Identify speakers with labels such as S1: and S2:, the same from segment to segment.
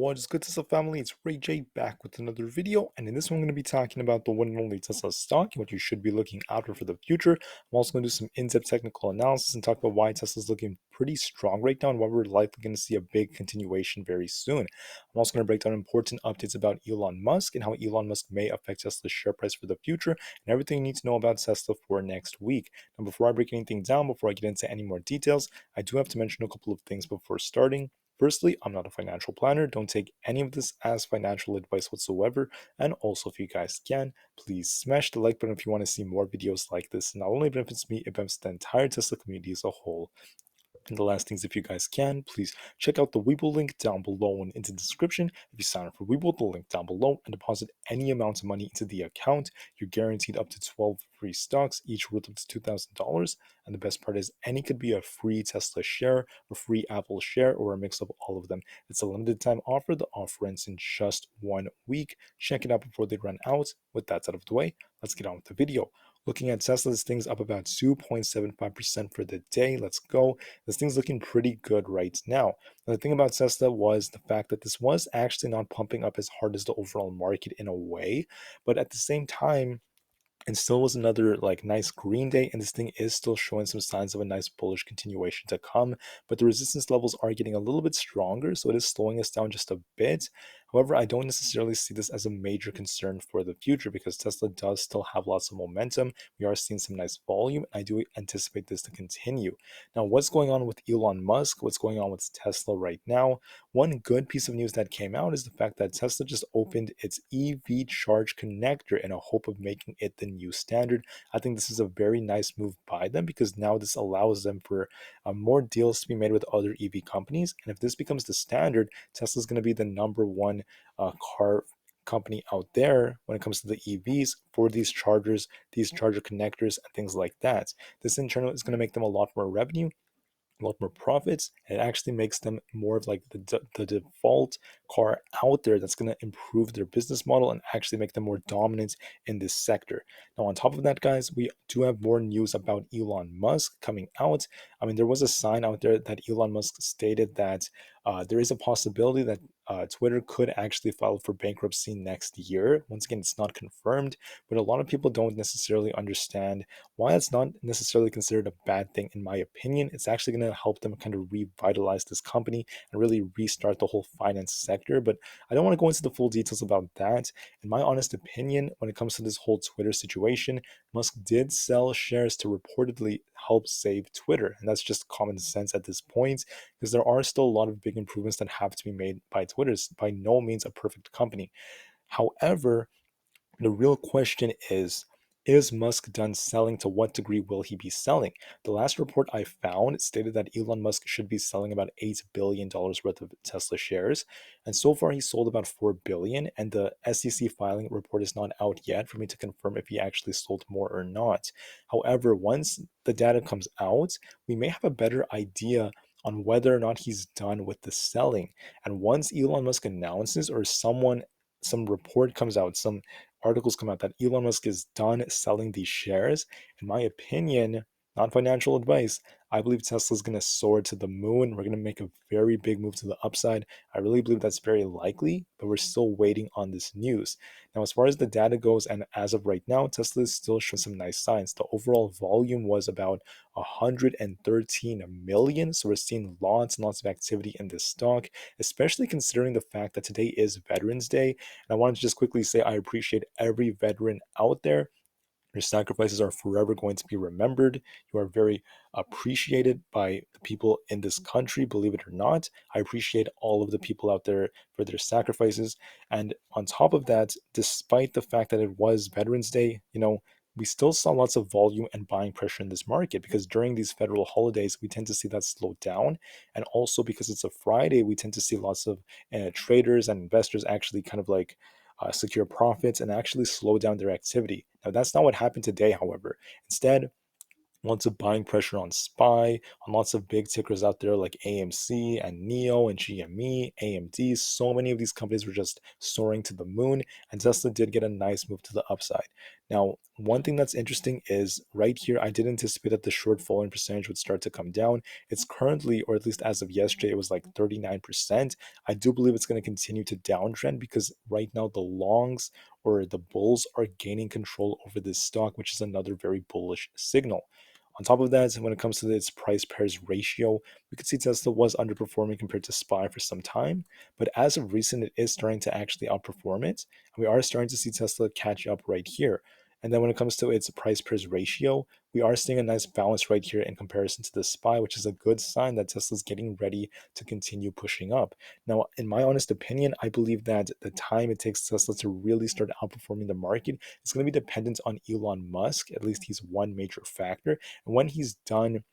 S1: What is good, Tesla family? It's Ray J back with another video, and in this one I'm going to be talking about the one and only Tesla stock and what you should be looking out for the future. I'm also going to do some in-depth technical analysis and talk about why Tesla's looking pretty strong right now and why we're likely going to see a big continuation very soon. I'm also going to break down important updates about Elon Musk and how Elon Musk may affect Tesla's share price for the future and everything you need to know about Tesla for next week. Now, before I break anything down, before I get into any more details, I do have to mention a couple of things before starting. Firstly, I'm not a financial planner. Don't take any of this as financial advice whatsoever. And also, if you guys can, please smash the like button if you want to see more videos like this. Not only benefits me, it benefits the entire Tesla community as a whole. And the last things, if you guys can, please check out the Webull link down below and into the description. If you sign up for Webull, the link down below, and deposit any amount of money into the account, you're guaranteed up to 12 free stocks, each worth up to $2,000. And the best part is, any could be a free Tesla share, a free Apple share, or a mix of all of them. It's a limited time offer. The offer ends in just 1 week. Check it out before they run out. With that out of the way, let's get on with the video. Looking at Tesla, this thing's up about 2.75% for the day. Let's go. This thing's looking pretty good right now. Now, the thing about Tesla was the fact that this was actually not pumping up as hard as the overall market in a way, but at the same time, and still was another like nice green day, and this thing is still showing some signs of a nice bullish continuation to come, but the resistance levels are getting a little bit stronger, so it is slowing us down just a bit. However, I don't necessarily see this as a major concern for the future because Tesla does still have lots of momentum. We are seeing some nice volume, and I do anticipate this to continue. Now, what's going on with Elon Musk? What's going on with Tesla right now? One good piece of news that came out is the fact that Tesla just opened its EV charge connector in a hope of making it the new standard. I think this is a very nice move by them because now this allows them for more deals to be made with other EV companies. And if this becomes the standard, Tesla is going to be the number one car company out there when it comes to the EVs for these chargers, these charger connectors, and things like that. This in turn is going to make them a lot more revenue, a lot more profits, and it actually makes them more of like the default car out there that's going to improve their business model and actually make them more dominant in this sector. Now, on top of that, guys, we do have more news about Elon Musk coming out. I mean, there was a sign out there that Elon Musk stated that there is a possibility that Twitter could actually file for bankruptcy next year. Once again, it's not confirmed, but a lot of people don't necessarily understand why it's not necessarily considered a bad thing. In my opinion, it's actually going to help them kind of revitalize this company and really restart the whole finance sector. But I don't want to go into the full details about that. In my honest opinion, when it comes to this whole Twitter situation, Musk did sell shares to reportedly help save Twitter. And that's just common sense at this point because there are still a lot of big improvements that have to be made by Twitter. It's by no means a perfect company. However, the real question is Musk done selling? To what degree will he be selling? The last report I found stated that Elon Musk should be selling about $8 billion worth of Tesla shares. And so far, he sold about $4 billion. And the SEC filing report is not out yet for me to confirm if he actually sold more or not. However, once the data comes out, we may have a better idea on whether or not he's done with the selling. And once Elon Musk announces or some report comes out, some articles come out that Elon Musk is done selling these shares, in my opinion, not financial advice, I believe Tesla is going to soar to the moon. We're going to make a very big move to the upside. I really believe that's very likely, but we're still waiting on this news. Now, as far as the data goes, and as of right now, Tesla is still showing some nice signs. The overall volume was about 113 million. So we're seeing lots and lots of activity in this stock, especially considering the fact that today is Veterans Day. And I wanted to just quickly say I appreciate every veteran out there. Your sacrifices are forever going to be remembered. You are very appreciated by the people in this country, believe it or not. I appreciate all of the people out there for their sacrifices. And on top of that, despite the fact that it was Veterans Day, we still saw lots of volume and buying pressure in this market because during these federal holidays, we tend to see that slow down. And also because it's a Friday, we tend to see lots of traders and investors actually kind of like secure profits and actually slow down their activity. Now, that's not what happened today, however. Instead, lots of buying pressure on SPY, on lots of big tickers out there like AMC and NEO and GME, AMD. So many of these companies were just soaring to the moon, and Tesla did get a nice move to the upside. Now, one thing that's interesting is right here, I did anticipate that the short following percentage would start to come down. It's currently, or at least as of yesterday, it was like 39%. I do believe it's going to continue to downtrend because right now the longs or the bulls are gaining control over this stock, which is another very bullish signal. On top of that, when it comes to its price pairs ratio, we could see Tesla was underperforming compared to SPY for some time, but as of recent, it is starting to actually outperform it. And we are starting to see Tesla catch up right here. And then when it comes to its price pairs ratio, we are seeing a nice balance right here in comparison to the SPY, which is a good sign that Tesla's getting ready to continue pushing up. Now, in my honest opinion, I believe that the time it takes Tesla to really start outperforming the market is going to be dependent on Elon Musk. At least he's one major factor. And when he's done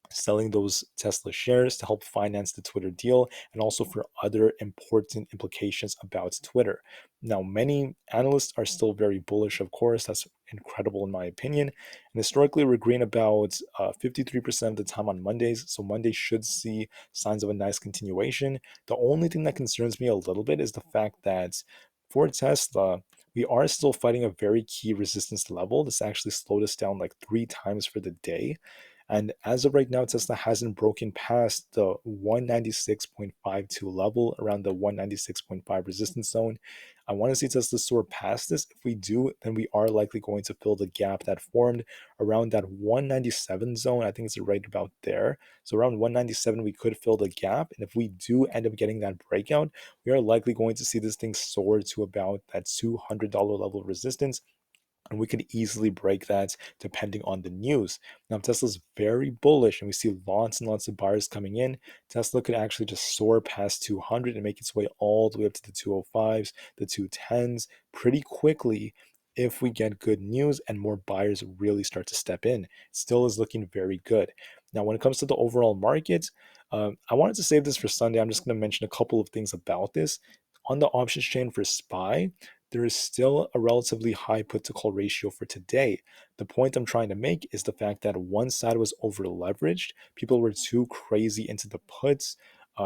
S1: selling those Tesla shares to help finance the Twitter deal and also for other important implications about Twitter. Now, many analysts are still very bullish, of course. That's incredible in my opinion. And historically, we're green about 53% of the time on Mondays. So Monday should see signs of a nice continuation. The only thing that concerns me a little bit is the fact that for Tesla, we are still fighting a very key resistance level. This actually slowed us down like 3 times for the day. And as of right now, Tesla hasn't broken past the 196.52 level, around the 196.5 resistance zone. I want to see Tesla soar past this. If we do, then we are likely going to fill the gap that formed around that 197 zone. I think it's right about there. So around 197, we could fill the gap. And if we do end up getting that breakout, we are likely going to see this thing soar to about that $200 level resistance, and we could easily break that depending on the news. Now, if Tesla's very bullish and we see lots and lots of buyers coming in, Tesla could actually just soar past 200 and make its way all the way up to the 205s, the 210s pretty quickly if we get good news and more buyers really start to step in. It still is looking very good. Now, when it comes to the overall market, I wanted to save this for Sunday. I'm just going to mention a couple of things about this. On the options chain for SPY, there is still a relatively high put to call ratio for today. The point I'm trying to make is the fact that one side was over leveraged. People were too crazy into the puts.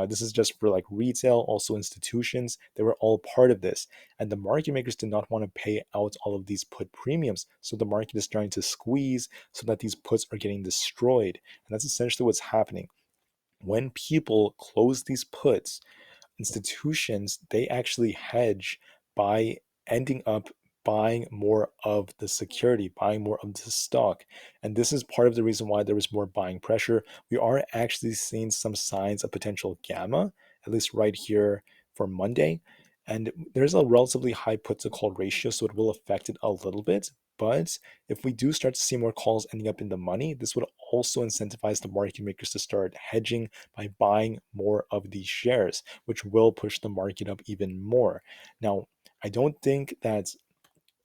S1: This is just for like retail, also institutions. They were all part of this. And the market makers did not want to pay out all of these put premiums. So the market is trying to squeeze so that these puts are getting destroyed. And that's essentially what's happening. When people close these puts, institutions, they actually hedge by ending up buying more of the security, buying more of the stock. And this is part of the reason why there was more buying pressure. We are actually seeing some signs of potential gamma, at least right here for Monday. And there's a relatively high put to call ratio, so it will affect it a little bit. But if we do start to see more calls ending up in the money, this would also incentivize the market makers to start hedging by buying more of these shares, which will push the market up even more. Now, I don't think that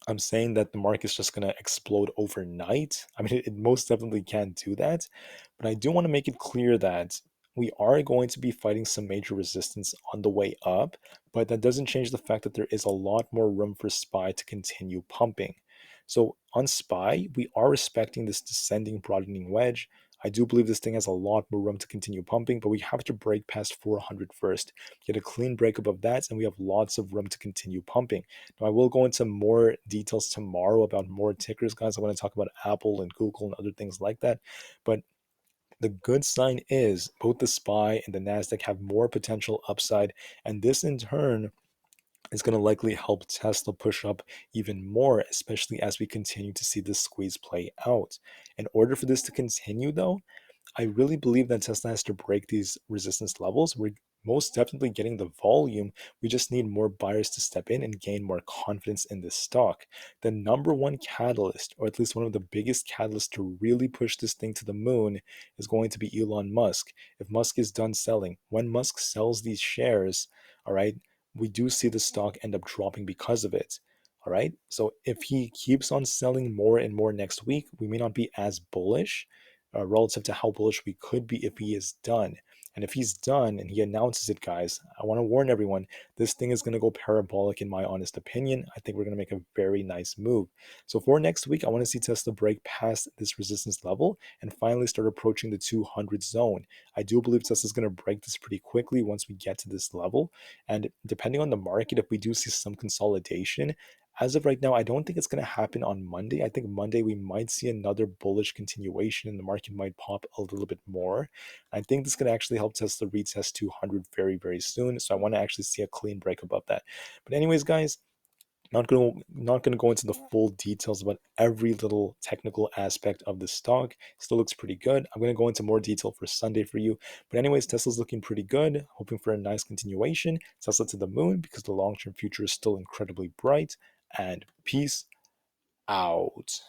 S1: I'm saying that the market's just going to explode overnight. I mean, it most definitely can't do that. But I do want to make it clear that we are going to be fighting some major resistance on the way up, but that doesn't change the fact that there is a lot more room for SPY to continue pumping. So on SPY, we are respecting this descending broadening wedge. I do believe this thing has a lot more room to continue pumping, but we have to break past 400 first, get a clean breakup of that, and we have lots of room to continue pumping. Now, I will go into more details tomorrow about more tickers, guys. I want to talk about Apple and Google and other things like that. But the good sign is both the SPY and the NASDAQ have more potential upside, and this in turn is going to likely help Tesla push up even more, especially as we continue to see this squeeze play out. In order for this to continue, though, I really believe that Tesla has to break these resistance levels. We're most definitely getting the volume. We just need more buyers to step in and gain more confidence in this stock. The number one catalyst, or at least one of the biggest catalysts to really push this thing to the moon, is going to be Elon Musk. If Musk is done selling, when Musk sells these shares, all right, we do see the stock end up dropping because of it. All right. So if he keeps on selling more and more next week, we may not be as bullish relative to how bullish we could be if he is done. And if he's done and he announces it, guys, I want to warn everyone, this thing is going to go parabolic in my honest opinion. I think we're going to make a very nice move. So for next week, I want to see Tesla break past this resistance level and finally start approaching the 200 zone. I do believe Tesla's going to break this pretty quickly once we get to this level. And depending on the market, if we do see some consolidation as of right now, I don't think it's going to happen on Monday. I think Monday we might see another bullish continuation and the market might pop a little bit more. I think this could actually help Tesla retest 200 very, very soon. So I want to actually see a clean break above that. But anyways, guys, not gonna go into the full details about every little technical aspect of the stock. Still looks pretty good. I'm gonna go into more detail for Sunday for you. But anyways, Tesla's looking pretty good. Hoping for a nice continuation. Tesla to the moon because the long-term future is still incredibly bright. And peace out.